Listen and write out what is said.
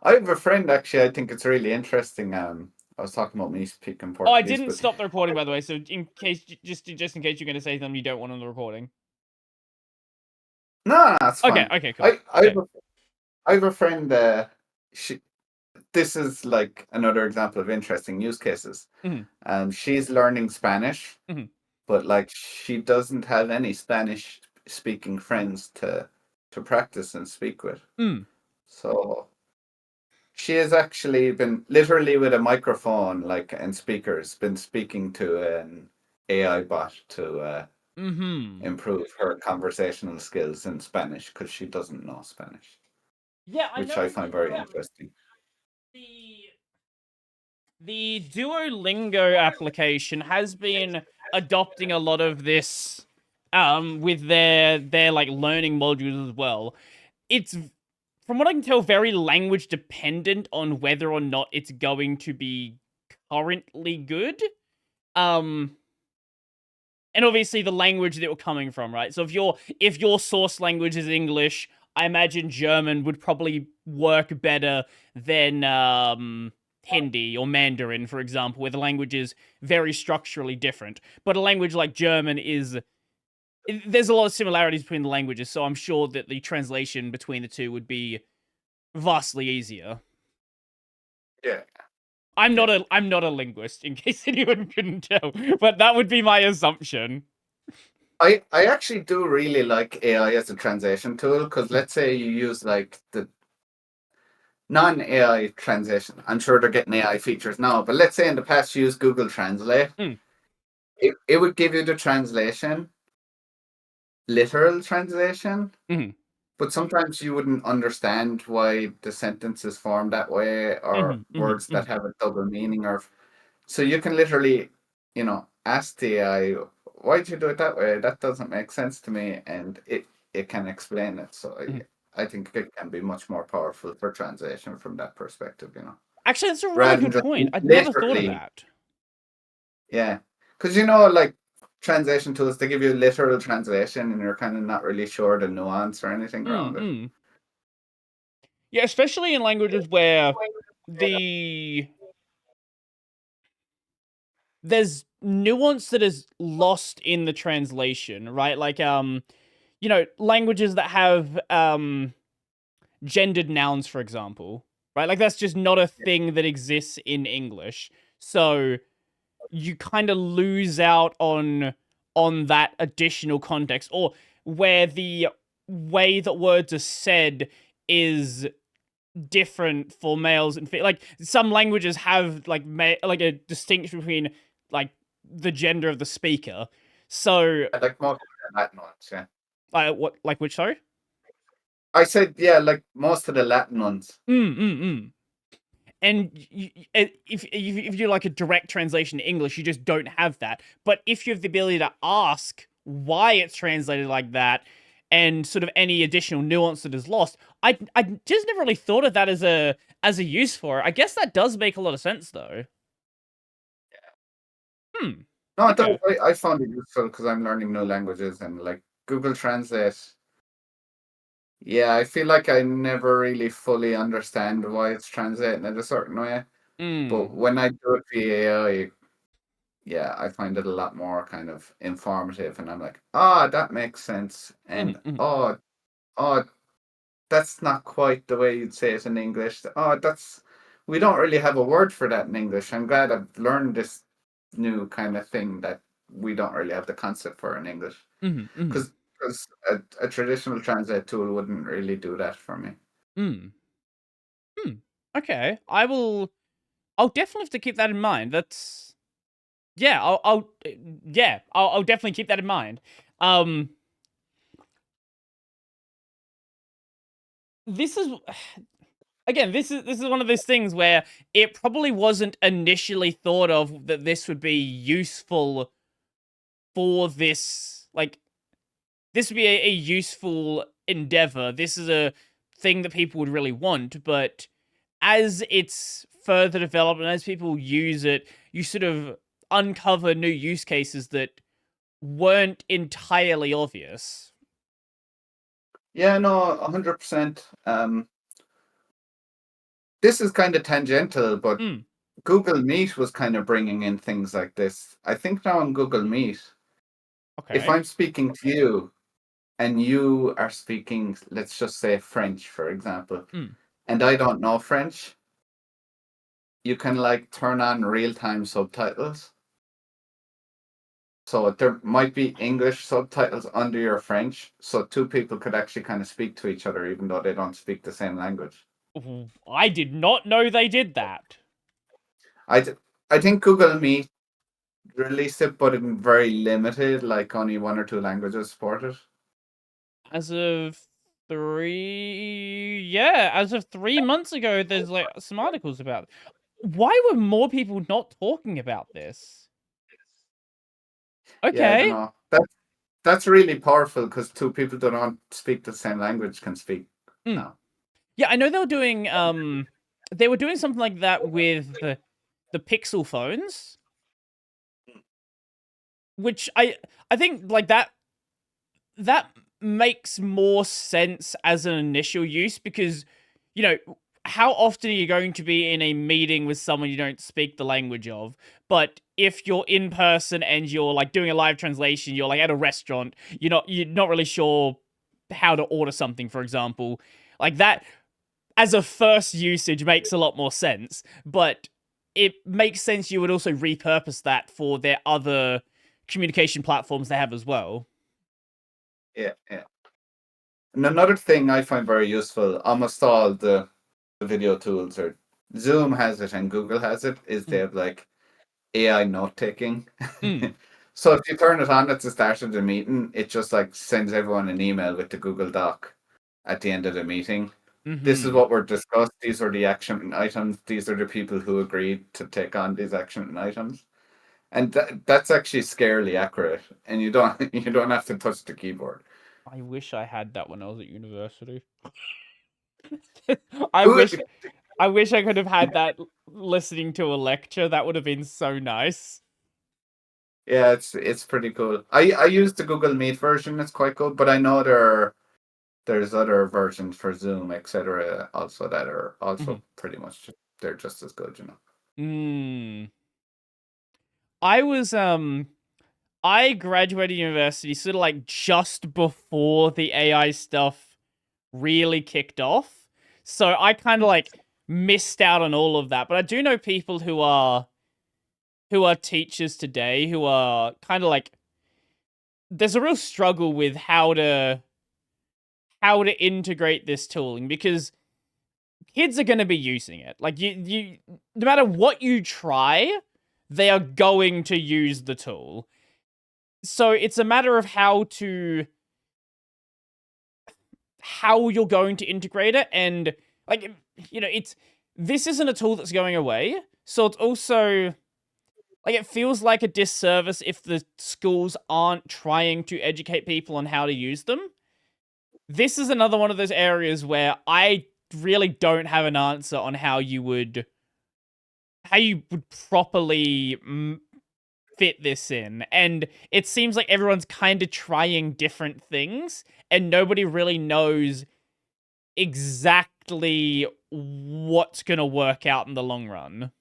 I have a friend actually. I think it's really interesting. I was talking about me speaking Oh, I Portuguese, didn't but stop the recording, by the way. So in case, just in case you're going to say something you don't want on the recording. no, it's Okay. fine. Okay. Cool. I Okay. I have a friend. She This is like another example of interesting use cases. Mhm. She's learning Spanish, Mhm. but like she doesn't have any Spanish speaking friends to practice and speak with. Mm. So she has actually been literally with a microphone, like and speakers, been speaking to an AI bot to Mhm. improve her conversational skills in Spanish because she doesn't know Spanish, Yeah, I which I know find very interesting. the the Duolingo application has been adopting a lot of this with their like learning modules as well. It's, from what I can tell, very language dependent on whether or not it's going to be currently good. Um and obviously the language that you're coming from, right? So if your source language is English, I imagine German would probably work better than Hindi or Mandarin, for example, where the language is very structurally different. But a language like German is, there's a lot of similarities between the languages, so I'm sure that the translation between the two would be vastly easier. Yeah, I'm yeah. not a linguist, in case anyone couldn't tell, but that would be my assumption. I actually do really like AI as a translation tool because let's say you use like the non-AI translation. I'm sure they're getting AI features now, but let's say in the past you used Google Translate, Mm. it would give you the translation, literal translation, Mhm. but sometimes you wouldn't understand why the sentence is formed that way or Mhm. Mhm. words that Mhm. have a double meaning or so you can literally, ask the AI, why'd you do it that way? That doesn't make sense to me, and it can explain it. So Mhm. I think it can be much more powerful for translation from that perspective. Actually, that's a really Rather than good just point. I'd never thought of literally, that. yeah. Because like translation tools, they give you literal translation and you're kind of not really sure the nuance or anything around it. Mm. Yeah, especially in languages where the there's nuance that is lost in the translation, right? Like languages that have gendered nouns, for example, right? Like that's just not a thing that exists in English. So you kind of lose out on that additional context, or where the way that words are said is different for males and like some languages have like like a distinction between like the gender of the speaker. So I like most of the Latin ones, yeah. what, like, which, sorry? I said, yeah, like most of the Latin ones. Mm. And if you like a direct translation to English, you just don't have that. But if you have the ability to ask why it's translated like that, and sort of any additional nuance that is lost, I just never really thought of that as a use for it. I guess that does make a lot of sense, though. Hmm. No, it does. Okay. I found it useful because I'm learning new languages and like Google Translate. Yeah, I feel like I never really fully understand why it's translating it a certain way. But Mm. when I do it via AI, yeah, I find it a lot more kind of informative and I'm like, that makes sense. And Mm. oh, that's not quite the way you'd say it in English. We don't really have a word for that in English. I'm glad I've learned this new kind of thing that we don't really have the concept for in English. Mm. Mm. Because a traditional translate tool wouldn't really do that for me. Mm. Hmm. Okay. I'll definitely have to keep that in mind. That's Yeah. I'll definitely keep that in mind. Um. This is again, this is one of those things where it probably wasn't initially thought of that this would be useful for this. Like, this would be a useful endeavor. This is a thing that people would really want, but as it's further developed and as people use it, you sort of uncover new use cases that weren't entirely obvious. Yeah, no, 100%. this is kind of tangential, but Mm, Google Meet was kind of bringing in things like this. I think now on Google Meet, if okay. I'm speaking to you and you are speaking, let's just say French, for example, Mm. and I don't know French, you can like turn on real time subtitles. So there might be English subtitles under your French, so two people could actually kind of speak to each other even though they don't speak the same language. I did not know they did that. I, th- I think Google Meet released it, but in very limited, like only one or two languages supported. As of yeah, as of 3 months ago, there's like some articles about it. Why were more people not talking about this? Yeah, I don't Okay. know. That's really powerful because two people that don't speak the same language can speak Mm. now. Yeah, I know they were doing something like that with the Pixel phones, which I think like that makes more sense as an initial use because, you know, how often are you going to be in a meeting with someone you don't speak the language of? But if you're in person and you're like doing a live translation, you're like at a restaurant, you're not really sure how to order something, for example. Like that as a first usage makes a lot more sense, but it makes sense you would also repurpose that for their other communication platforms they have as well. Yeah, yeah. And another thing I find very useful, almost all the video tools or Zoom has it and Google has it, is they Mm. have like AI note taking. Mm. So if you turn it on at the start of the meeting, it just like sends everyone an email with the Google Doc at the end of the meeting. This is Mm-hmm. what we're discussed. These are the action items. These are the people who agreed to take on these action items. And that's actually scarily accurate. And you don't you don't have to touch the keyboard. I wish I had that when I was at university. I Who- wish I wish I could have had that listening to a lecture. That would have been so nice. Yeah, it's pretty cool. I use the Google Meet version. It's quite good, but I know there's other versions for Zoom, etc. Also that are Mhm. also pretty much they're just as good, you know. Mm. I was I graduated university sort of like just before the AI stuff really kicked off. So I kind of like missed out on all of that. But I do know people who are teachers today who are kind of like there's a real struggle with how to integrate this tooling because kids are going to be using it. Like you no matter what you try, they are going to use the tool. So it's a matter of how you're going to integrate it and like it's this isn't a tool that's going away. So it's also like it feels like a disservice if the schools aren't trying to educate people on how to use them. This is another one of those areas where I really don't have an answer on how you would properly fit this in. And it seems like everyone's kind of trying different things and nobody really knows exactly what's going to work out in the long run.